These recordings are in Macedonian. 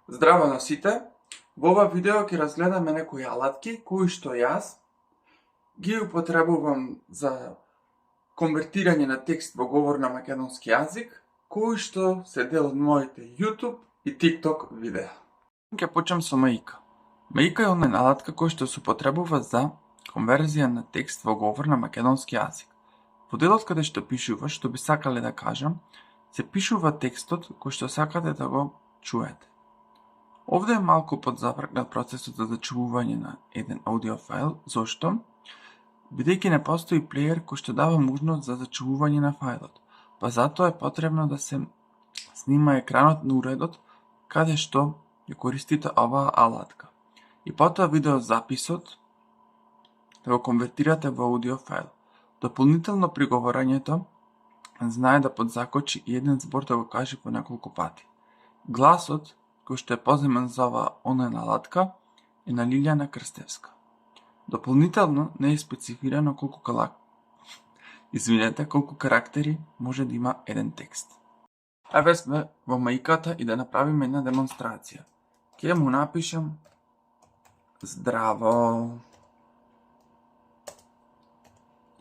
Здраво на сите! Во ова видео ќе разгледаме некои алатки кои што јас ги употребувам за конвертирање на текст во говор на македонски јазик, кои што се дел од моите YouTube и TikTok видеа. Ќе почнем со Маика. Маика е онлайн алатка која што се употребува за конверзија на текст во говор на македонски јазик. Во делот каде што пишува, што би сакале да кажам, се пишува текстот кој што сакате да го чуете. Овде е малку подзапркнат процесот за зачувување на еден аудио файл. Зошто? Бидејќи не постои плеер кој што дава можност за зачувување на фајлот, па затоа е потребно да се снима екранот на уредот каде што ја користите оваа алатка. И потоа видеозаписот да го конвертирате во аудио файл. Дополнително при говорењето знае да подзакочи и еден збор да го каже по неколку пати. Гласот кој што е поземен за оваа онлайн алатка е на Лилјана Крстевска. Дополнително не е специфирано колку карактери може да има еден текст. Еве сме во Маиката и да направиме една демонстрација. Ќе му напишем здраво.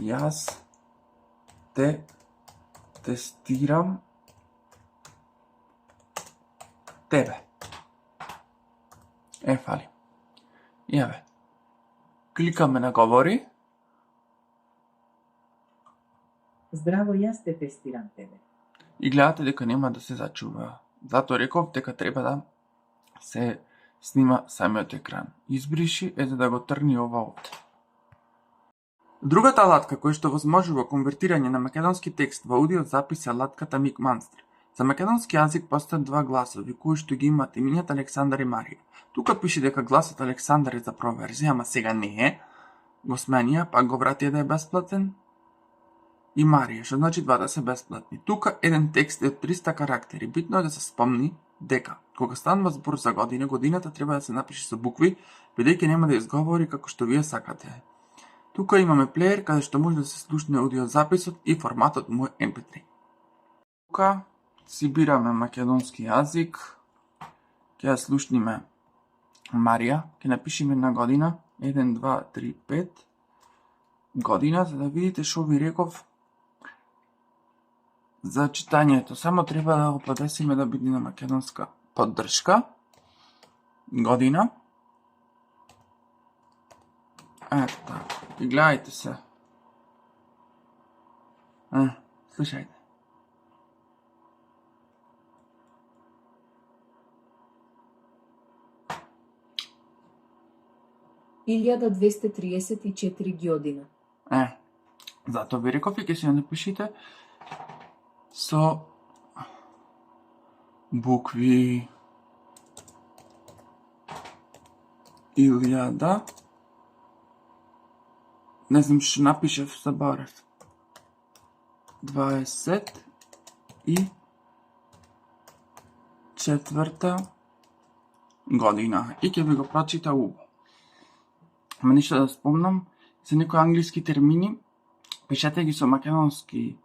Јас те тестирам тебе. Фали. И еве. Кликаме на говори. Здраво, јас те тестирам тебе. И гледате дека нема да се зачува. Затоа реков дека треба да се снима самиот екран. Избриши е за да го трни ова овде. Другата алатка која што возможува конвертирање на македонски текст во аудио запис е алатката MicMonster. За македонски јазик постојат два гласови кои што ги имаат имињата Александар и Марија. Тука пише дека гласот Александар е за проверзија, ама сега не е. Го сменија, пак го вратија да е бесплатен. И Марија, што значи двата се бесплатни. Тука еден текст е од 300 карактери. Битно е да се спомни дека кога станува збор за година, годината треба да се напише со букви, бидејќи нема да изговори како што вие сакате. Тука имаме плеер каде што може да се слушне аудиозаписот и форматот му е MP3. Тука си бираме македонски јазик, ќе ја слушниме Марија, ќе напишеме една година, 1, 2, 3, 5 година, за да видите што ви реков за читањето. Само треба да го подесиме да биде на македонска поддршка. Година. Ето така. И гледајте се. Слушајте. Илјада 234 година. Затоа ви реков и ќе си ја напишите со букви. Илјада. Не знам што напишев, заборев. 24 година. И ќе ви го прочита убаво. Ама ништо да спомнам, за некои англиски термини, пишете ги со македонски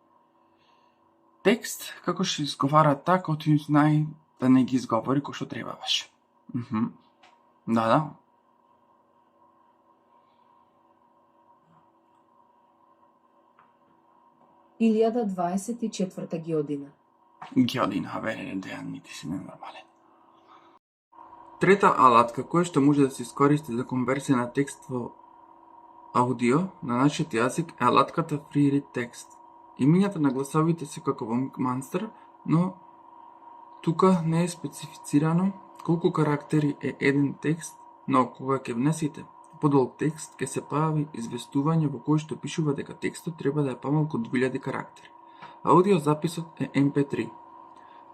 текст, како што изговара така, оти знај да не ги изговори кој што требаваш. Да. 1024 година. Година, вере, Дејан, ти си ненормален. Трета алатка која што може да се искористи за конверзија на текст во аудио на нашиот јазик е алатката FreeRead Text. Имињата на гласовите се како во MicMonster, но тука не е специфицирано колку карактери е еден текст, но кога ќе внесите подолг текст, ќе се појави известување во кој што пишува дека текстот треба да е помалку од 2000 карактери. Аудиозаписот е MP3.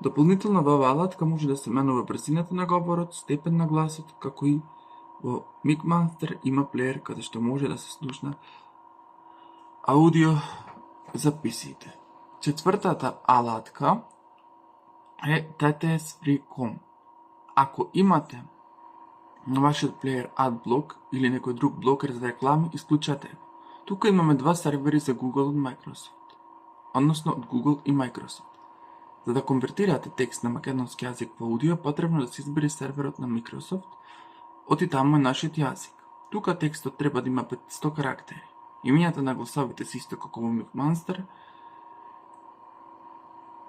Дополнително во оваа алатка може да се менува брзината на говорот, степен на гласот, како и во MicMonster има плеер каде што може да се слушна аудио записите. Четвртата алатка е TTS Free.com. Ако имате на вашиот плеер AdBlock или некој друг блокер за реклами, исклучете го. Тука имаме два сервери за Google и Microsoft. Односно од Google и Microsoft. За да конвертирате текст на македонски јазик во аудио, потребно да се избере серверот на Microsoft. Оти таму е нашиот јазик. Тука текстот треба да има 500 карактери. Имињата на гласовите се исто како во McMaster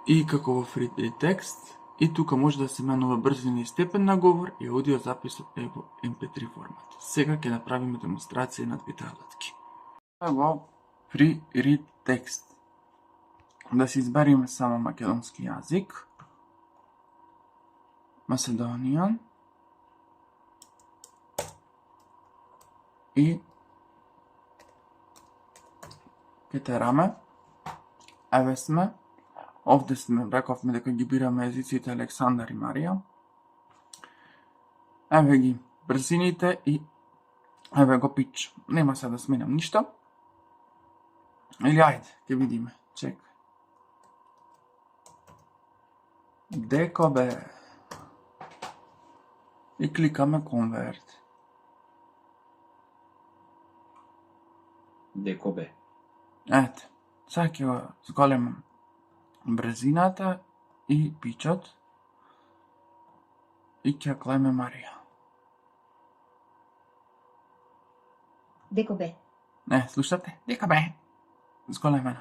и како во Free Text. И тука може да се менува брзина и степен на говор и аудио записот е во MP3 формат. Сега ќе направиме демонстрација на двете алатки. Во Free Read Text да се избериме само македонски јазик, Macedonian, и ќе тераме. Еве сме. Овде сме, рековме дека ги бираме езиците Александар и Марија. Еве ги брзините и еве го пич. Нема се да сменам ништо. Или ајде, ќе видиме. Чекај. Деко бе. И кликаме Convert. Деко бе. Ете, сега ќе го зголемам брзината и пичот и ќе клеме Марија. Деко бе. Не, слушате? Дека бе. Зголемено.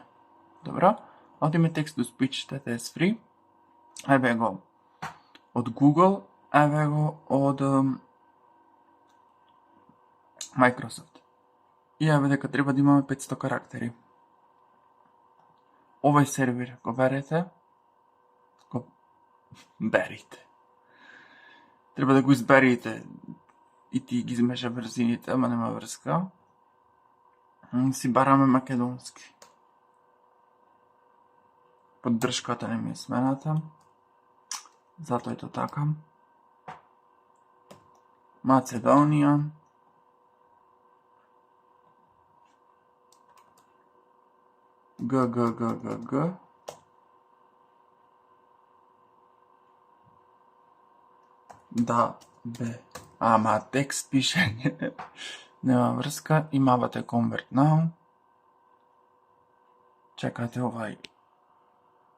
Добро. Одиме text to speech TTS free. Еве го од Google, еве го од Microsoft. И еве дека треба да имаме 500 карактери. Овој сервер го берете, го берите. Треба да го изберите и ти ги измеша брзините, ама нема врска. Си бараме македонски. Поддршката не ми е смената. Зато е то така. Macedonian. Г. Да, бе. Ама текст пише. Нема врска. Имавате Convert Now. Чекате овај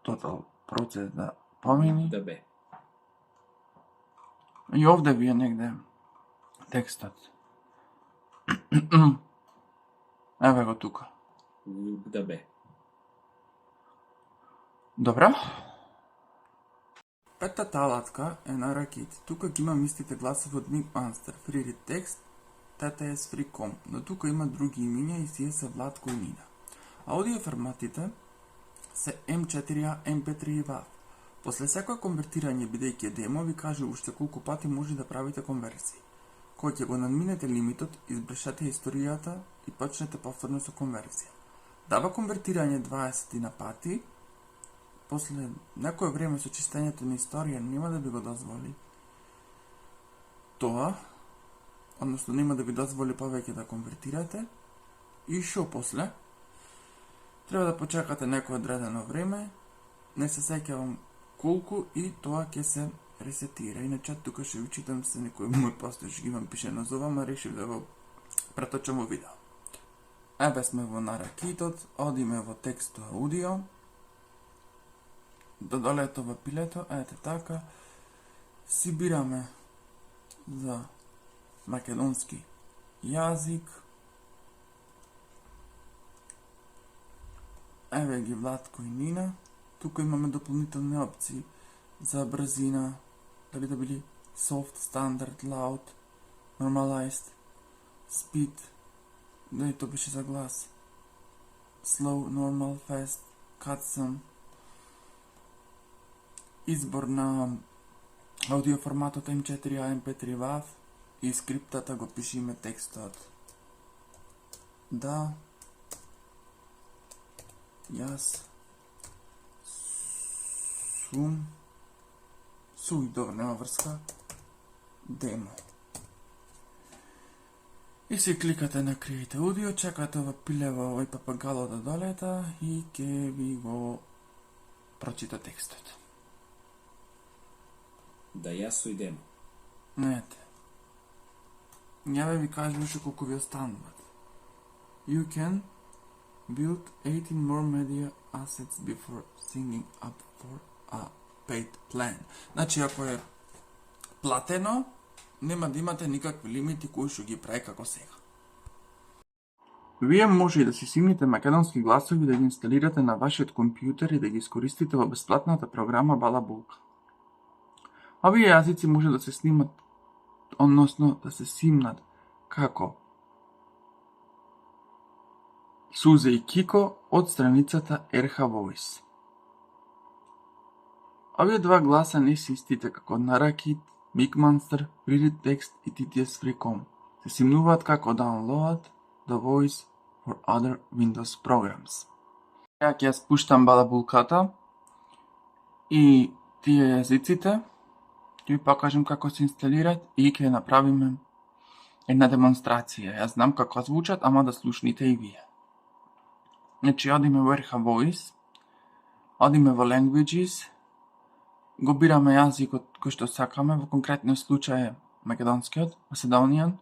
total процес да помини. Да бе. И овде ви е негде текстот. Еве го тука. Да бе. Добро. Петата алатка е на ракет. Тука ги имам истите гласови од McMaster, Free Read Text, TTS Free.com, но тука има други имиња и сие се Владко и Нина. Аудио форматите се M4A, MP3 и WAV. После секој конвертирање, бидејќи е демо, ви кажи уште колку пати може да правите конверзии. Кој ќе го надминете лимитот, избрешете историјата и почнете повторно со конверзија. Дава конвертирање 20 на пати, после некое време со чистењето на историја нема да ви го дозволи тоа, односно нема да ви дозволи повеќе да конвертирате, и шо после? Треба да почекате некое одредено време, не се сеќавам колку, и тоа ќе се ресетира. Иначе тука ќе ви читам се некој мој постој што ги имам пишено за ова, ама решив да го преточам во видео. Еве сме во наракитот, одиме во текст аудио, додолете во пилето, ете така, си бираме за македонски јазик, еве ги Владко и Нина, тука имаме дополнителни опции за брзина, дали да били soft, standard, loud, normalized, speed, дали то беше за глас, slow, normal, fast, custom, избор на аудио форматот M4A, MP3 WAV и скриптата го пишиме текстот. Да, јас сум суј, добро, нема врска, демо. И си кликате на Create Audio, чекате ова пилево, овој папагало да долета и ќе ви го прочита текстот. Да јас сојдемо. Ете. Ја ви кажа уште колку ви остануват. You can build 18 more media assets before signing up for a paid plan. Значи, ако е платено, нема да имате никакви лимити кои што ги прави како сега. Вие може и да си симните македонски гласови да ги инсталирате на вашиот компјутер и да ги искористите во бесплатната програма Балабулка. Овие јазици може да се снимат, односно да се симнат како Сузе и Кико од страницата RH Voice. Овие два гласа не се истите како Narakit, Big Monster, Read Text и TTS Freecom. Се симнуваат како Download the Voice for other Windows programs. Ја ќе ја спуштам Балабулката и тие јазиците, ќе ви покажам како се инсталираат и ќе направиме една демонстрација. Јас знам како звучат, ама да слушните и вие. Значи, одиме во RH Voice, одиме во Languages, го бираме јазикот кој што сакаме, во конкретниот случај е македонскиот, Macedonian.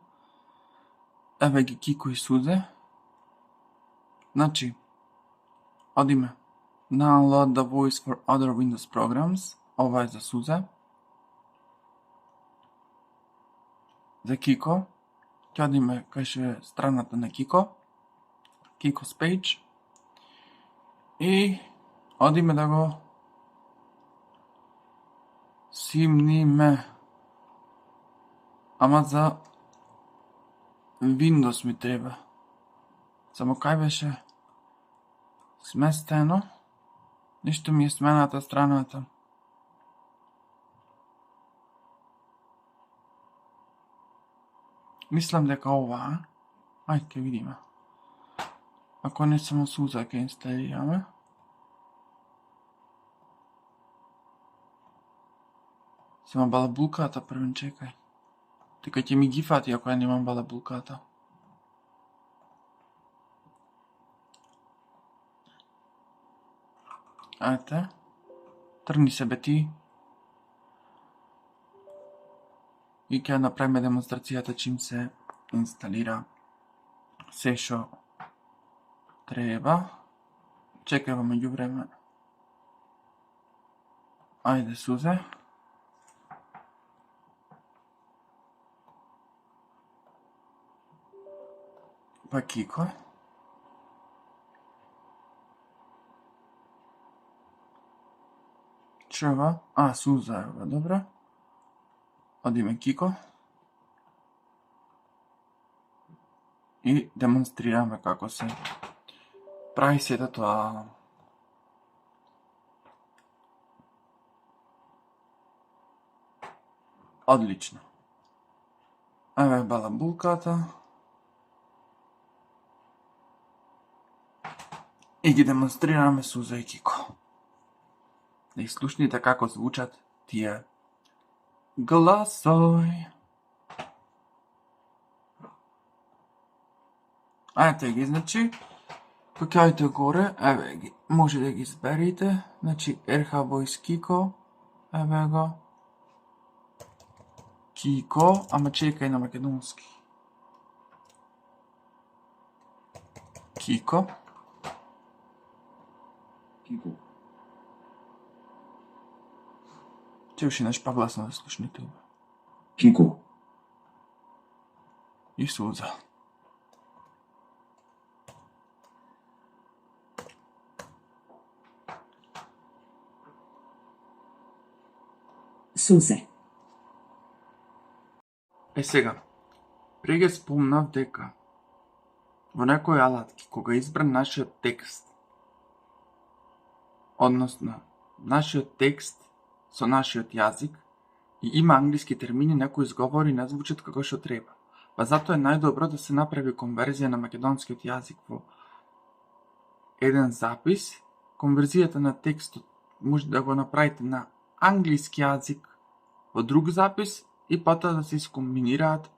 Еве ги Кико и Сузе. Значи, одиме Download the Voice for other Windows programs, ова е за Сузе. За Кико, ќе одиме кај што е страната на Кико, Kiko's page, и одиме да го симниме. Ама за Windows ми треба. Само кај беше сместено? Ништо ми е смената страната. Мислам дека ова, ајде ќе видиме. Ако не само Суза ќе инсталираме. Сема Балабулката првен, чекај. Дека ќе ми ги фати ако ја немам Балабулката. Ајде. Трни се бе ти. И ќе направиме демонстрацијата чим се инсталира се шо треба. Чекај во меѓувреме. Ајде, Сузе. Па Кико. Чува? Суза е ова, добро. Одиме Кико. И демонстрираме како се прави сето тоа. Одлично. Еве Балабулката. И ги демонстрираме Суза и Кико. Да изслушните како звучат тие гласови. Ајте ги, значи, покајте горе, еве ги, може да ги изберите, значи RH Voice Kiko, еве го, Kiko, ама чекај на македонски. Kiko. Кико. Ќе уште еднаш погласно да слушните. Кико. И Суза. Сузе. Сега, преге спомнав дека во некои алатки, кога избран нашиот текст, односно, нашиот текст со нашиот јазик и има англиски термини, некои изговори не звучат како што треба. Па затоа е најдобро да се направи конверзија на македонскиот јазик во еден запис. Конверзијата на текстот може да го направите на англиски јазик во друг запис и потоа да се искомбинираат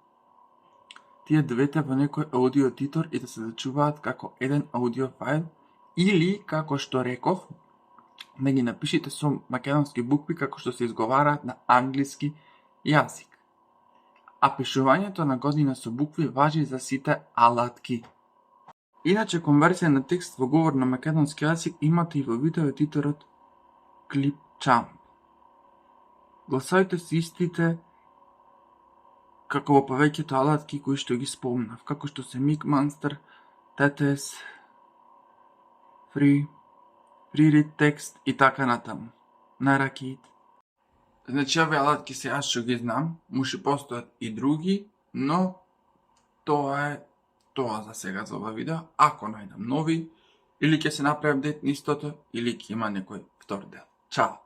тие двете во некој аудио едитор и да се зачуваат како еден аудио файл, или, како што реков, да ги напишите со македонски букви како што се изговараат на англиски јазик. А пишувањето на година со букви важи за сите алатки. Иначе конверзија на текст во говор на македонски јазик имате и во видео едиторот Clip Чамп. Гласоите се истите како во повеќето алатки кои што ги спомнав, како што се Mixmaster, TTS, Free, FreeRead Text и така натаму. Narakit. Значи, овие алатки се јас што ги знам, муши постојат и други, но тоа е тоа за сега за ова видео. Ако најдам нови, или ќе се направам дет на истото, или ќе има некој втор дел. Чао!